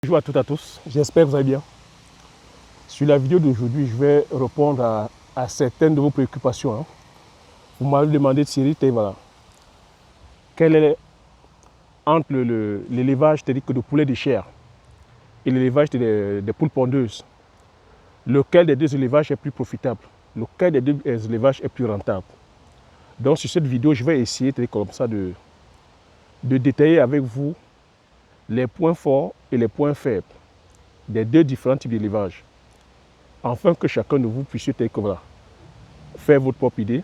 Bonjour à toutes et à tous, j'espère que vous allez bien. Sur la vidéo d'aujourd'hui, je vais répondre à certaines de vos préoccupations. Hein. Vous m'avez demandé de Cyril, voilà, quel est entre l'élevage de poulets de chair et l'élevage des poules pondeuses, lequel des deux élevages est plus profitable, lequel des deux élevages est plus rentable. Donc sur cette vidéo, je vais essayer comme ça de détailler avec vous les points forts et les points faibles des deux différents types d'élevage, afin que chacun de vous puisse voilà, faire votre propre idée.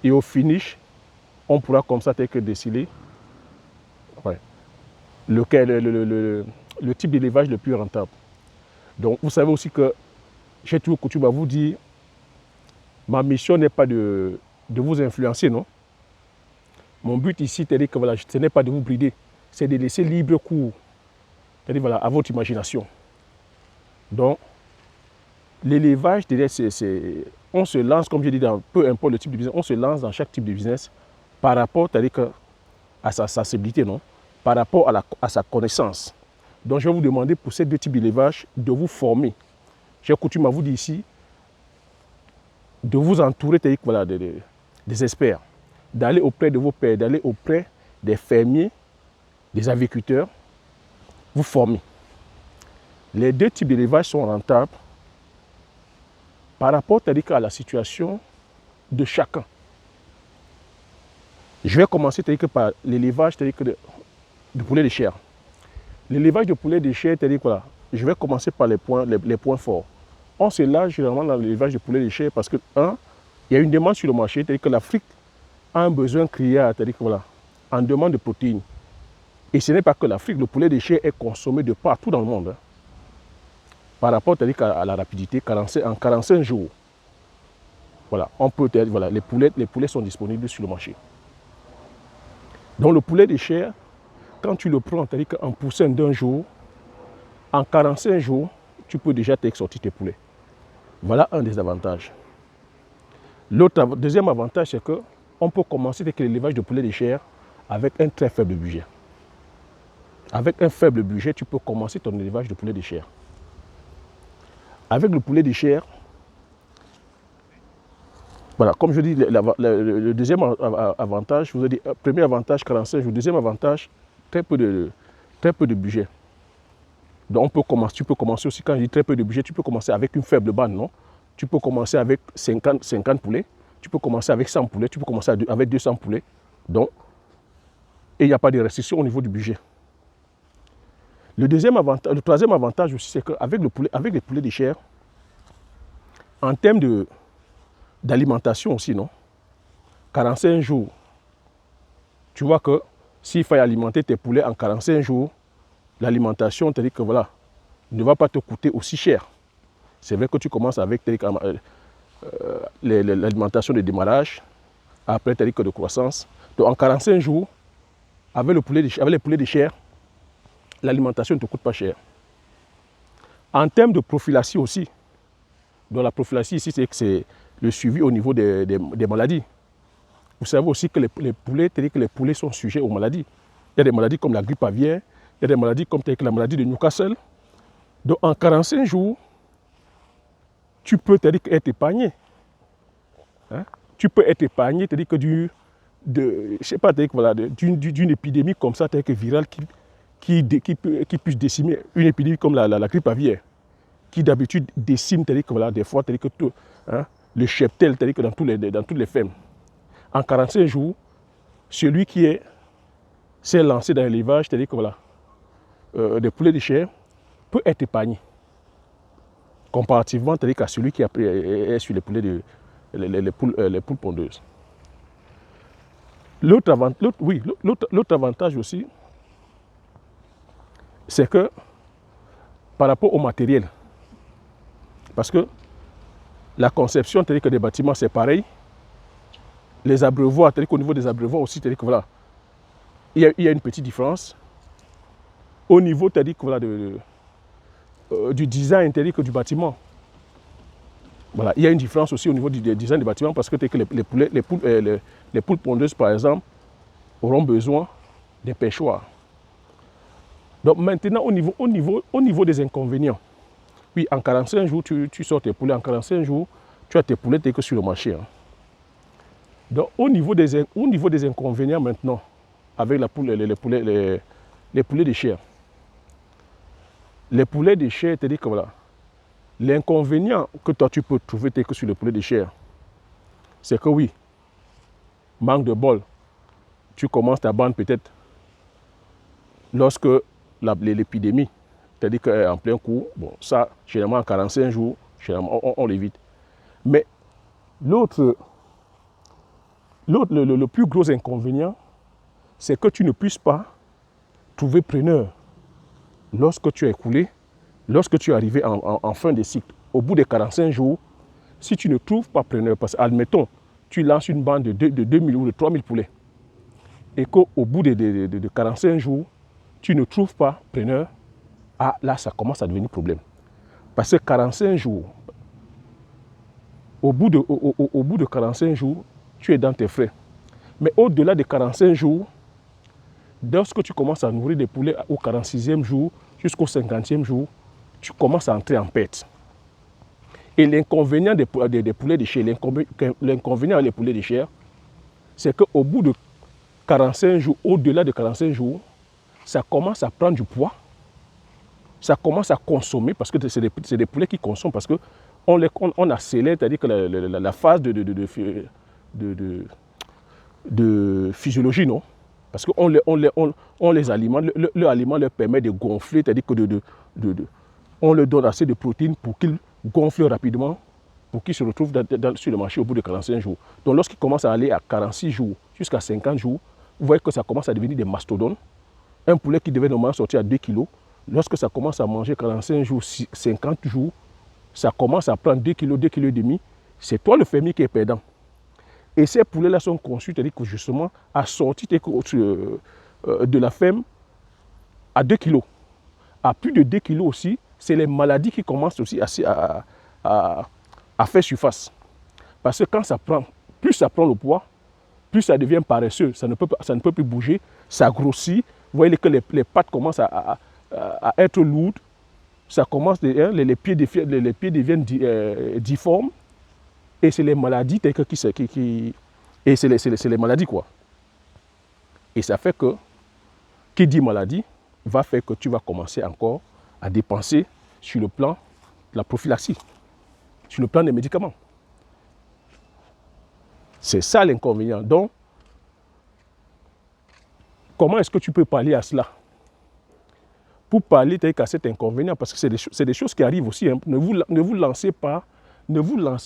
Et au finish, on pourra comme ça décider le type d'élevage le plus rentable. Donc vous savez aussi que j'ai toujours coutume à vous dire, ma mission n'est pas de vous influencer, non. Mon but ici, c'est-à-dire que voilà, ce n'est pas de vous brider, c'est de laisser libre cours, c'est-à-dire voilà, à votre imagination. Donc, l'élevage, on se lance, comme je dis, dans peu importe le type de business, on se lance dans chaque type de business par rapport à sa sensibilité, non? Par rapport à sa connaissance. Donc, je vais vous demander pour ces deux types d'élevage de vous former. J'ai coutume à vous dire ici de vous entourer voilà, des experts, d'aller auprès de vos pairs, d'aller auprès des fermiers, des agriculteurs, vous former. Les deux types d'élevage sont rentables par rapport à la situation de chacun. Je vais commencer par l'élevage de poulet de chair. L'élevage de poulet de chair, voilà, je vais commencer par les points forts. On se lance généralement dans l'élevage de poulet de chair parce que, il y a une demande sur le marché, c'est-à-dire que l'Afrique a un besoin criard, c'est-à-dire que voilà, en demande de protéines. Et ce n'est pas que l'Afrique, le poulet de chair est consommé de partout dans le monde. Hein. Par rapport à la rapidité, en 45 jours, voilà, on peut voilà, les poulets sont disponibles sur le marché. Donc le poulet de chair, quand tu le prends, c'est-à-dire qu'en poussin d'un jour, en 45 jours, tu peux déjà sortir tes poulets. Voilà un des avantages. Deuxième avantage, c'est qu'on peut commencer avec l'élevage de poulet de chair avec un très faible budget. Avec un faible budget, tu peux commencer ton élevage de poulet de chair. Avec le poulet de chair, voilà, comme je dis, le deuxième avantage, je vous ai dit, premier avantage 45 jours, deuxième avantage, très peu de budget. Donc tu peux commencer aussi, quand je dis très peu de budget, tu peux commencer avec une faible bande, non? Tu peux commencer avec 50 poulets, tu peux commencer avec 100 poulets, tu peux commencer avec 200 poulets. Donc, et il n'y a pas de restriction au niveau du budget. Le troisième avantage aussi, c'est qu'avec les poulets de chair, en termes d'alimentation aussi, non? 45 jours, tu vois que s'il faut alimenter tes poulets en 45 jours, l'alimentation, c'est-à-dire que voilà, ne va pas te coûter aussi cher. C'est vrai que tu commences avec l'alimentation de démarrage, après de croissance. Donc en 45 jours, avec les poulets de chair, l'alimentation ne te coûte pas cher. En termes de prophylaxie aussi, donc la prophylaxie ici, c'est le suivi au niveau des maladies. Vous savez aussi que les poulets sont sujets aux maladies. Il y a des maladies comme la grippe aviaire, il y a des maladies comme la maladie de Newcastle. Donc en 45 jours, tu peux être épargné. Hein? Tu peux être épargné, d'une épidémie comme ça, virale, qui puisse décimer une épidémie comme la grippe aviaire, qui d'habitude décime des fois le cheptel dans toutes les fermes. En 45 jours, celui qui s'est lancé dans l'élevage, des poulets de chair, peut être épargné. Comparativement à celui qui est sur les poulets les poules pondeuses. L'autre avantage aussi, c'est que par rapport au matériel, parce que la conception des bâtiments, c'est pareil. Les abreuvoirs, au niveau des abreuvoirs aussi, voilà, il y a une petite différence. Au niveau du design du bâtiment, voilà, il y a une différence aussi au niveau du design du bâtiment parce que les poules pondeuses, par exemple, auront besoin des perchoirs. Donc maintenant, au niveau des inconvénients, oui, en 45 jours, tu sors tes poulets. En 45 jours, tu as tes poulets que sur le marché. Hein. Donc au niveau des inconvénients maintenant, avec les poulets de chair. Les poulets de chair, c'est-à-dire que voilà, l'inconvénient que toi tu peux trouver que sur les poulets de chair, c'est que oui, manque de bol, tu commences ta bande peut-être lorsque l'épidémie, c'est-à-dire qu'en plein cours, bon, ça, généralement en 45 jours, généralement, on l'évite. Mais le plus gros inconvénient, c'est que tu ne puisses pas trouver preneur lorsque tu as écoulé, lorsque tu es arrivé en fin de cycle. Au bout de 45 jours, si tu ne trouves pas preneur, parce qu'admettons, tu lances une bande de 2000 ou de 3000 poulets, et qu'au bout de 45 jours, tu ne trouves pas preneur, ah, là, ça commence à devenir problème. Parce que 45 jours, au bout de 45 jours, tu es dans tes frais. Mais au-delà de 45 jours, lorsque tu commences à nourrir des poulets au 46e jour jusqu'au 50e jour, tu commences à entrer en perte. Et l'inconvénient des poulets de chair, l'inconvénient des poulets de chair, c'est qu'au bout de 45 jours, au-delà de 45 jours, ça commence à prendre du poids, ça commence à consommer, parce que c'est des poulets qui consomment, parce qu'on accélère, c'est-à-dire que la phase de physiologie, non? Parce qu'on les alimente, leur aliment leur permet de gonfler, c'est-à-dire que on leur donne assez de protéines pour qu'ils gonflent rapidement, pour qu'ils se retrouvent sur le marché au bout de 45 jours. Donc lorsqu'ils commencent à aller à 46 jours jusqu'à 50 jours, vous voyez que ça commence à devenir des mastodontes. Un poulet qui devait normalement sortir à 2 kg, lorsque ça commence à manger 45 jours, 50 jours, ça commence à prendre 2 kg, 2 kg et demi. C'est toi le fermier qui est perdant. Et ces poulets-là sont conçus, c'est-à-dire que justement, à sortir de la ferme à 2 kg. À plus de 2 kg aussi, c'est les maladies qui commencent aussi à faire surface. Parce que quand ça prend, plus ça prend le poids, plus ça devient paresseux, ça ne peut plus bouger, ça grossit. Vous voyez que les pattes commencent à être lourdes, ça commence, les pieds deviennent difformes, et c'est les maladies et c'est les maladies quoi. Et ça fait que, qui dit maladie, va faire que tu vas commencer encore à dépenser sur le plan de la prophylaxie, sur le plan des médicaments. C'est ça l'inconvénient. Donc, comment est-ce que tu peux pallier à cela? Pour pallier à cet inconvénient, parce que c'est des choses qui arrivent aussi. Hein. Ne vous lancez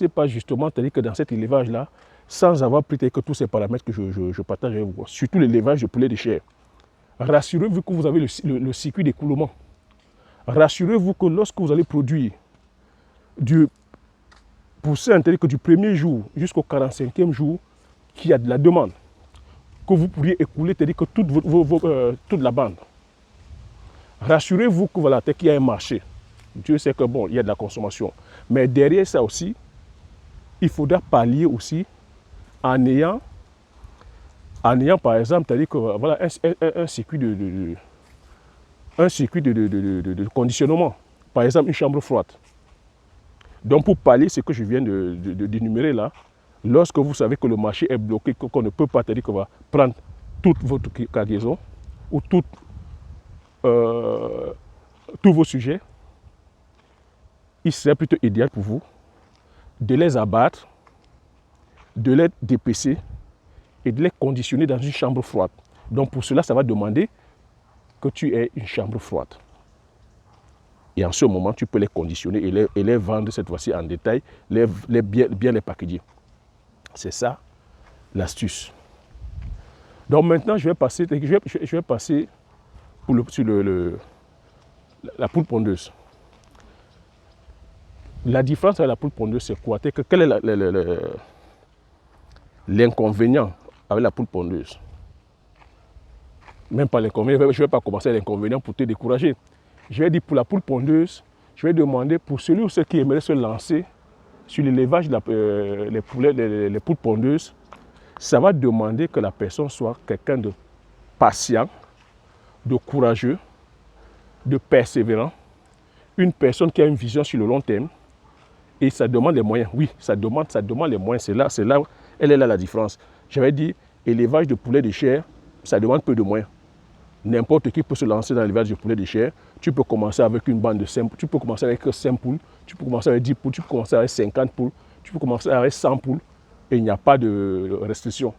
pas justement, c'est-à-dire que dans cet élevage-là, sans avoir pris que tous ces paramètres que je partage avec vous, surtout l'élevage de poulets de chair. Rassurez-vous que vous avez le circuit d'écoulement. Rassurez-vous que lorsque vous allez produire du poussin, c'est-à-dire que du premier jour jusqu'au 45e jour, qu'il y a de la demande, que vous pourriez écouler, c'est-à-dire que toute la bande. Rassurez-vous que voilà, qu'il y a un marché. Dieu sait que bon, il y a de la consommation. Mais derrière ça aussi, il faudra pallier aussi en ayant par exemple, c'est-à-dire que voilà, un circuit de conditionnement. Par exemple, une chambre froide. Donc pour pallier ce que je viens d'énumérer là, lorsque vous savez que le marché est bloqué, qu'on ne peut pas, c'est-à-dire qu'on va prendre toute votre cargaison ou tous vos sujets, il serait plutôt idéal pour vous de les abattre, de les dépecer et de les conditionner dans une chambre froide. Donc pour cela, ça va demander que tu aies une chambre froide. Et en ce moment, tu peux les conditionner et les vendre cette fois-ci en détail, bien les packager. C'est ça l'astuce. Donc maintenant, je vais passer sur la poule pondeuse. La différence avec la poule pondeuse, c'est quoi? Quel est l'inconvénient avec la poule pondeuse? Même pas l'inconvénient, je ne vais pas commencer l'inconvénient pour te décourager. Je vais dire pour la poule pondeuse, je vais demander pour celui ou ceux qui aimeraient se lancer sur l'élevage des poules pondeuses, ça va demander que la personne soit quelqu'un de patient, de courageux, de persévérant, une personne qui a une vision sur le long terme, et ça demande les moyens. Oui, ça demande les moyens. C'est là, elle est là la différence. J'avais dit, élevage de poulet de chair, ça demande peu de moyens. N'importe qui peut se lancer dans l'élevage de poulet de chair. Tu peux commencer avec une bande de 5, tu peux commencer avec 5 poules, tu peux commencer avec 10 poules, tu peux commencer avec 50 poules, tu peux commencer avec 100 poules, et il n'y a pas de restriction.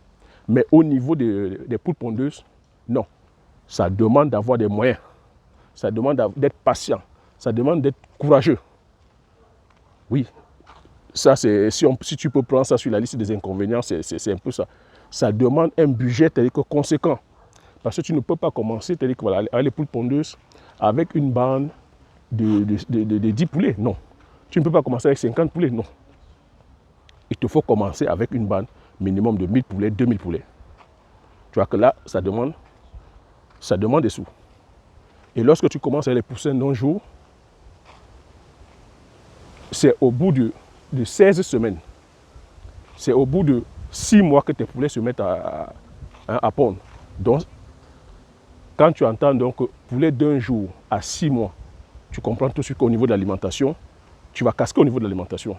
Mais au niveau des poules pondeuses, non. Ça demande d'avoir des moyens. Ça demande d'être patient. Ça demande d'être courageux. Oui, ça c'est si tu peux prendre ça sur la liste des inconvénients, c'est un peu ça. Ça demande un budget conséquent. Parce que tu ne peux pas commencer avec les poules pondeuses avec une bande de 10 poulets. Non. Tu ne peux pas commencer avec 50 poulets. Non. Il te faut commencer avec une bande minimum de 1000 poulets, 2000 poulets. Tu vois que là, ça demande des sous. Et lorsque tu commences avec les poussins d'un jour, c'est au bout de 16 semaines. C'est au bout de 6 mois que tes poulets se mettent à pondre. Donc, quand tu entends donc poulet d'un jour à 6 mois, tu comprends tout de suite qu'au niveau de l'alimentation, tu vas casquer au niveau de l'alimentation.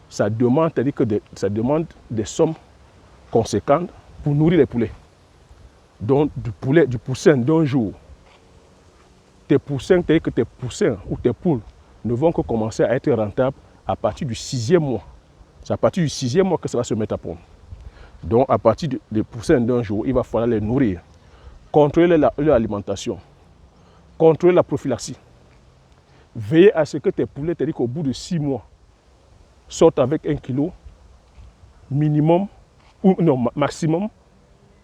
Ça demande, ça demande des sommes conséquentes pour nourrir les poulets. Donc, du poussin d'un jour, tes poussins ou tes poules ne vont que commencer à être rentables à partir du 6e mois. C'est à partir du 6e mois que ça va se mettre à pondre. Donc, à partir des poussins d'un jour, il va falloir les nourrir, contrôler leur alimentation, contrôler la prophylaxie. Veiller à ce que tes poulets, c'est-à-dire qu'au bout de 6 mois, sortent avec 1 kg minimum, ou non, maximum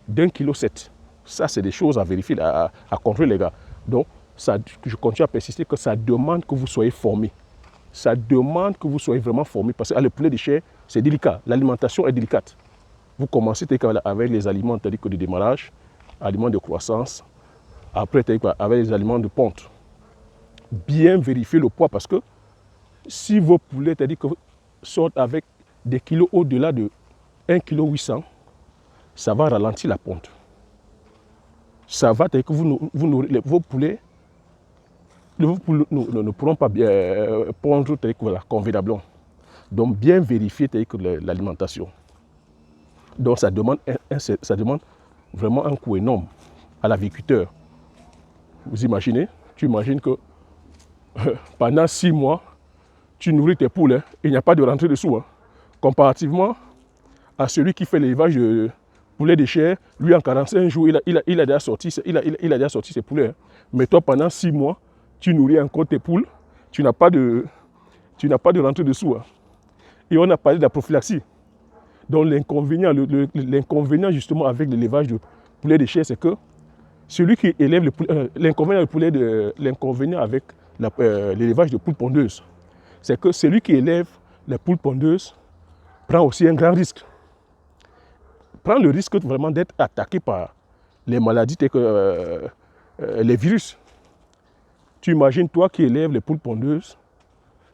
d'1,7 kg. Ça, c'est des choses à vérifier, à contrôler, les gars. Donc, ça, je continue à persister que ça demande que vous soyez formés. Ça demande que vous soyez vraiment formés. Parce que le poulet de chair, c'est délicat. L'alimentation est délicate. Vous commencez avec les aliments de démarrage, aliments de croissance. Après, avec les aliments de ponte. Bien vérifier le poids parce que si vos poulets sortent avec des kilos au-delà de 1,8 kg, ça va ralentir la ponte. Ça va que vos poulets ne pourront pas bien pondre convenablement. Donc bien vérifier l'alimentation. Donc ça demande vraiment un coût énorme à l'aviculteur. Vous imaginez? Tu imagines que pendant 6 mois, tu nourris tes poules, il n'y a pas de rentrée dessous. Comparativement à celui qui fait l'élevage de poulets de chair, lui en 45 jours, il a déjà sorti ses poulets. Mais toi, pendant 6 mois, tu nourris encore tes poules, tu n'as pas de rentrée dessous. Et on a parlé de la prophylaxie. Donc l'inconvénient justement avec l'élevage de poulets de chair, c'est que celui qui élève le poulet, l'inconvénient avec l'élevage de poules pondeuses, c'est que celui qui élève les poules pondeuses prend aussi un grand risque. Prend le risque vraiment d'être attaqué par les maladies telles que les virus. Tu imagines toi qui élèves les poules pondeuses,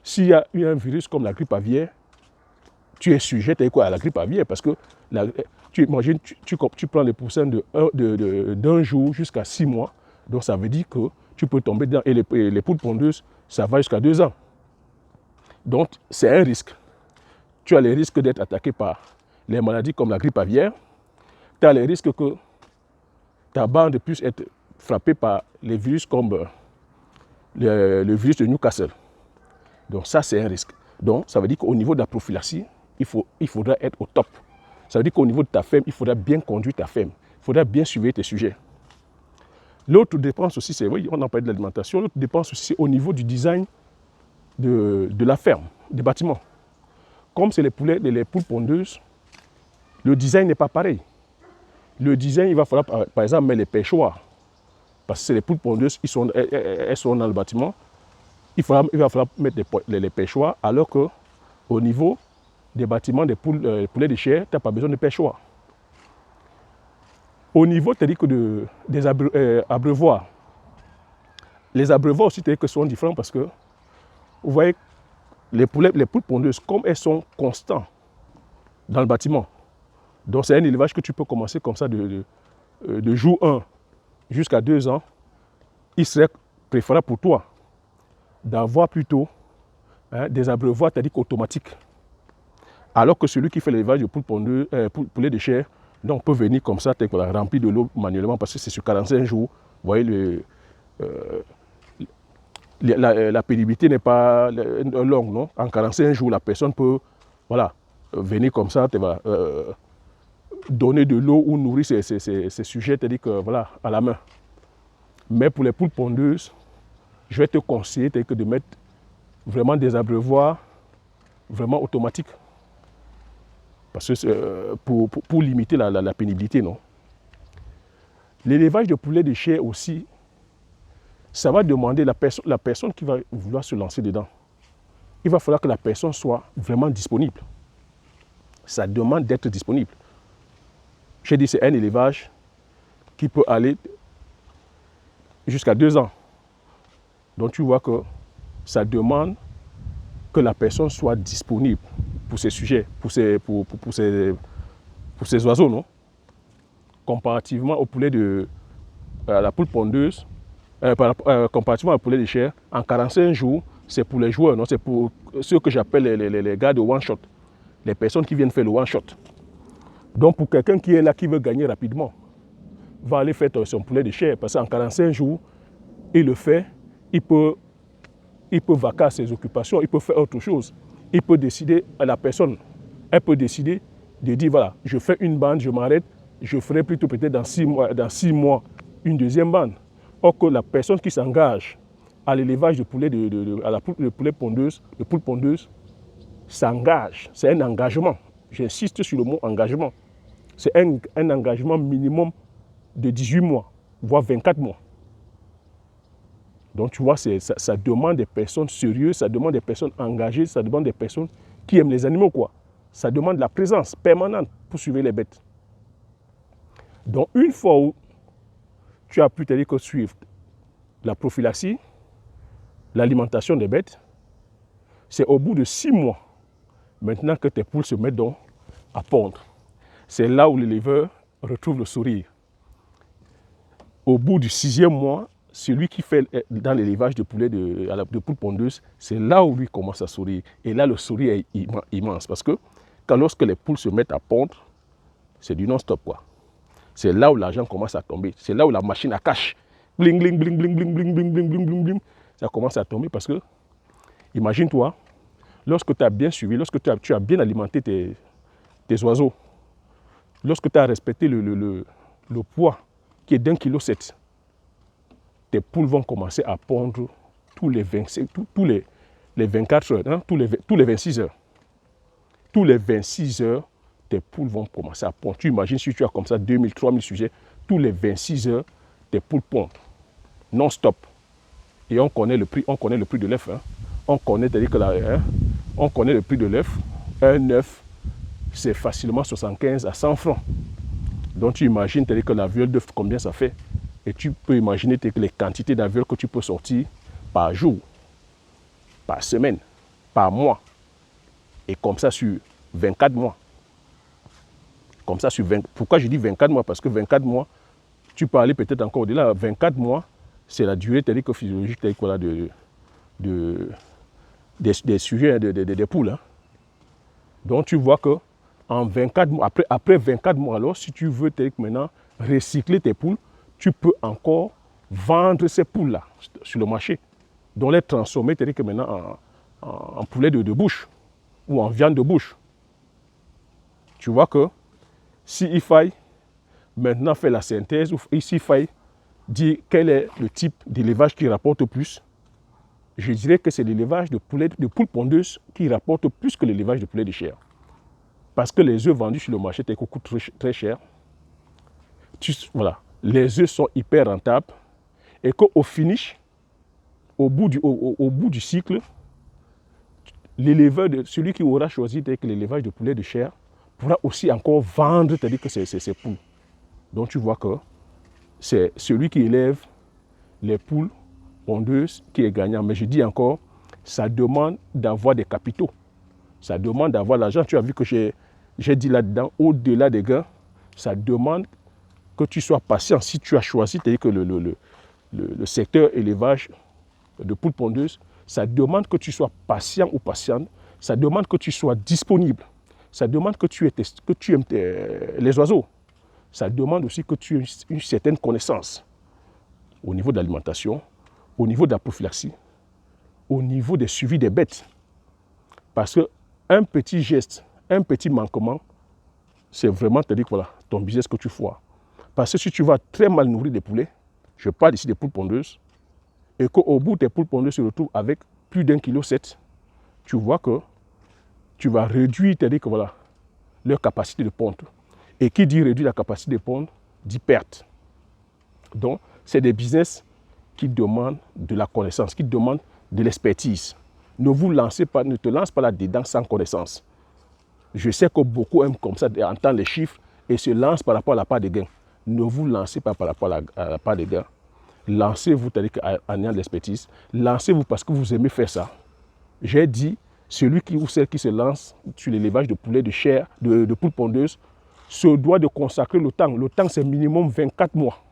s'il y a eu un virus comme la grippe aviaire, tu es sujet à la grippe aviaire parce que tu imagines, tu prends les poussins d'un jour jusqu'à 6 mois, donc ça veut dire que tu peux tomber dedans. Et les poules pondeuses, ça va jusqu'à 2 ans. Donc c'est un risque. Tu as les risques d'être attaqué par les maladies comme la grippe aviaire. Tu as les risques que ta bande puisse être frappée par les virus comme le virus de Newcastle. Donc ça, c'est un risque. Donc ça veut dire qu'au niveau de la prophylaxie, il faudra être au top. Ça veut dire qu'au niveau de ta ferme, il faudra bien conduire ta ferme. Il faudra bien suivre tes sujets. L'autre dépense aussi, c'est, oui, on a parlé de l'alimentation, l'autre dépense aussi, c'est au niveau du design de la ferme, des bâtiments. Comme c'est les poules pondeuses, le design n'est pas pareil. Le design, il va falloir, par exemple, mettre les pêchoirs. Parce que c'est les poules pondeuses, elles sont dans le bâtiment. Il va falloir mettre les pêchoirs, alors qu'au niveau des bâtiments des poulets de chair, tu n'as pas besoin de pêchoirs. Au niveau des abreuvoirs, les abreuvoirs aussi sont différents parce que, vous voyez, les poules pondeuses, comme elles sont constantes dans le bâtiment, donc c'est un élevage que tu peux commencer comme ça de jour 1 jusqu'à 2 ans, il serait préférable pour toi d'avoir plutôt des abreuvoirs, c'est-à-dire automatiques. Alors que celui qui fait l'élevage de poules pondeuses, poulet de chair, donc peut venir comme ça, voilà, remplir de l'eau manuellement parce que c'est sur 45 jours. Vous voyez, la pénibilité n'est pas longue, non? En 45 jours, la personne peut, voilà, venir comme ça, donner de l'eau ou nourrir ses sujets, c'est-à-dire que, voilà, à la main. Mais pour les poules pondeuses, je vais te conseiller de mettre vraiment des abreuvoirs vraiment automatiques. Parce que pour limiter la pénibilité, non? L'élevage de poulet de chair aussi, ça va demander la personne qui va vouloir se lancer dedans. Il va falloir que la personne soit vraiment disponible. Ça demande d'être disponible. J'ai dit, c'est un élevage qui peut aller jusqu'à 2 ans. Donc tu vois que ça demande que la personne soit disponible pour ces sujets, pour ces oiseaux, non? Comparativement au poulet à la poule pondeuse, comparativement au poulet de chair, en 45 jours, c'est pour les joueurs, non? C'est pour ceux que j'appelle les gars de one shot, les personnes qui viennent faire le one shot. Donc pour quelqu'un qui est là, qui veut gagner rapidement, va aller faire son poulet de chair, parce qu'en 45 jours, il le fait, il peut vaquer à ses occupations, il peut faire autre chose. Il peut décider, la personne, elle peut décider de dire, voilà, je fais une bande, je m'arrête, je ferai plutôt peut-être dans 6 mois une deuxième bande. Or que la personne qui s'engage à l'élevage de poulet de poulet pondeuse, de poule pondeuse, s'engage. C'est un engagement. J'insiste sur le mot engagement. C'est un engagement minimum de 18 mois, voire 24 mois. Donc tu vois, ça demande des personnes sérieuses, ça demande des personnes engagées, ça demande des personnes qui aiment les animaux, quoi. Ça demande la présence permanente pour suivre les bêtes. Donc une fois où tu as pu suivre la prophylaxie, l'alimentation des bêtes, c'est au bout de 6 mois, maintenant que tes poules se mettent donc à pondre. C'est là où l'éleveur retrouve le sourire. Au bout du 6e mois, celui qui fait dans l'élevage de poulet de poules pondeuses, c'est là où lui commence à sourire. Et là, le sourire est immense. Parce que lorsque les poules se mettent à pondre, c'est du non-stop, quoi. C'est là où l'argent commence à tomber. C'est là où la machine à cash. Bling, bling, bling, bling, bling, bling, bling, bling, bling, bling, bling. Ça commence à tomber parce que, imagine-toi, lorsque tu as bien suivi, lorsque tu as bien alimenté tes oiseaux, lorsque tu as respecté le poids qui est d'1,7 kg, tes poules vont commencer à pondre tous les 24 heures, hein, tous les 26 heures. Tous les 26 heures, tes poules vont commencer à pondre. Tu imagines si tu as comme ça 2000, 3000 sujets, tous les 26 heures, tes poules pondent non-stop. Et on connaît le prix de l'œuf. Hein. On connaît le prix de l'œuf. Un œuf, c'est facilement 75 à 100 francs. Donc tu imagines que la viole d'œuf, combien ça fait. Et tu peux imaginer les quantités d'avions que tu peux sortir par jour, par semaine, par mois. Et comme ça sur 24 mois. Comme ça sur 20. Pourquoi je dis 24 mois? Parce que 24 mois, tu peux aller peut-être encore au-delà. 24 mois, c'est la durée physiologique voilà, des sujets, des poules. Hein. Donc tu vois que en 24 mois, après 24 mois, alors, si tu veux maintenant recycler tes poules, tu peux encore vendre ces poules-là sur le marché. Donc les transformer maintenant en poulet de bouche ou en viande de bouche. Tu vois que s'il faille maintenant faire la synthèse, ou s'il faille dire quel est le type d'élevage qui rapporte le plus, je dirais que c'est l'élevage de poules pondeuses qui rapporte plus que l'élevage de poulet de chair. Parce que les œufs vendus sur le marché coûtent très cher. Voilà. Les œufs sont hyper rentables et qu'au finish, au bout du cycle, l'éleveur, celui qui aura choisi l'élevage de poulet de chair, pourra aussi encore vendre, c'est-à-dire que c'est poules. Donc tu vois que c'est celui qui élève les poules pondeuses qui est gagnant. Mais je dis encore, ça demande d'avoir des capitaux. Ça demande d'avoir l'argent. Tu as vu que j'ai dit là-dedans, au-delà des gains, ça demande que tu sois patient. Si tu as choisi, c'est-à-dire que le secteur élevage de poules pondeuses, ça demande que tu sois patient ou patiente, ça demande que tu sois disponible, ça demande que tu aimes les oiseaux, ça demande aussi que tu aies une certaine connaissance au niveau de l'alimentation, au niveau de la prophylaxie, au niveau des suivis des bêtes. Parce qu'un petit geste, un petit manquement, c'est vraiment te dire que voilà, ton business que tu foires. Parce que si tu vas très mal nourrir des poulets, je parle ici des poules pondeuses, et qu'au bout tes poules pondeuses se retrouvent avec plus d'1,7 kg, tu vois que tu vas réduire, te dire que voilà, leur capacité de pondre. Et qui dit réduire la capacité de pondre, dit perte. Donc, c'est des business qui demandent de la connaissance, qui demandent de l'expertise. Ne te lance pas là-dedans sans connaissance. Je sais que beaucoup aiment comme ça entendre les chiffres et se lancent par rapport à la part des gains. Ne vous lancez pas par rapport à la part des gains. Lancez-vous en ayant de l'expertise. Lancez-vous parce que vous aimez faire ça. J'ai dit, celui ou celle qui se lance sur l'élevage de poulets de chair, de poules pondeuses, se doit de consacrer le temps. Le temps, c'est minimum 24 mois.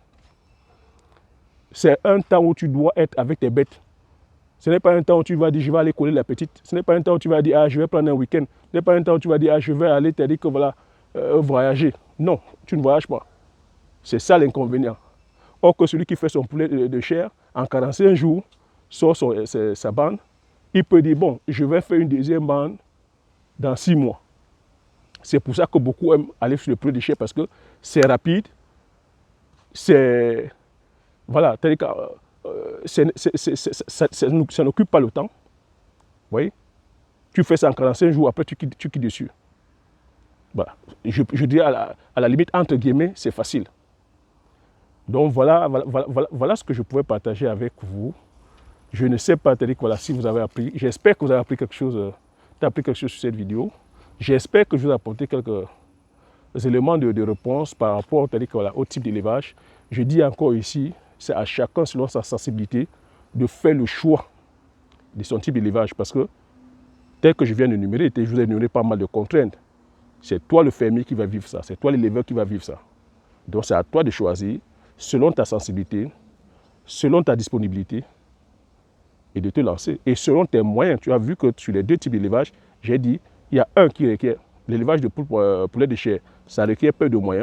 C'est un temps où tu dois être avec tes bêtes. Ce n'est pas un temps où tu vas dire, je vais aller coller la petite. Ce n'est pas un temps où tu vas dire, ah, je vais prendre un week-end. Ce n'est pas un temps où tu vas dire, ah, je vais aller te dire que voilà, voyager. Non, tu ne voyages pas. C'est ça l'inconvénient. Or que celui qui fait son poulet de chair, en 45 jours, sort sa bande, il peut dire, bon, je vais faire une deuxième bande dans 6 mois. C'est pour ça que beaucoup aiment aller sur le poulet de chair parce que c'est rapide, c'est... Voilà, ça n'occupe pas le temps. Vous voyez? Tu fais ça en 45 jours, après tu quittes dessus. Voilà. Je dirais à la limite, entre guillemets, c'est facile. Donc voilà ce que je pouvais partager avec vous. Je ne sais pas voilà, si vous avez appris. J'espère que vous avez appris quelque chose, sur cette vidéo. J'espère que je vous ai apporté quelques éléments de réponse par rapport voilà, au type d'élevage. Je dis encore ici, c'est à chacun selon sa sensibilité de faire le choix de son type d'élevage parce que tel que je viens de d'énumérer, je vous ai énuméré pas mal de contraintes. C'est toi le fermier qui va vivre ça, c'est toi l'éleveur qui va vivre ça. Donc c'est à toi de choisir selon ta sensibilité, selon ta disponibilité et de te lancer. Et selon tes moyens, tu as vu que sur les deux types d'élevage, j'ai dit, il y a un qui requiert l'élevage de poulet de chair, ça requiert peu de moyens.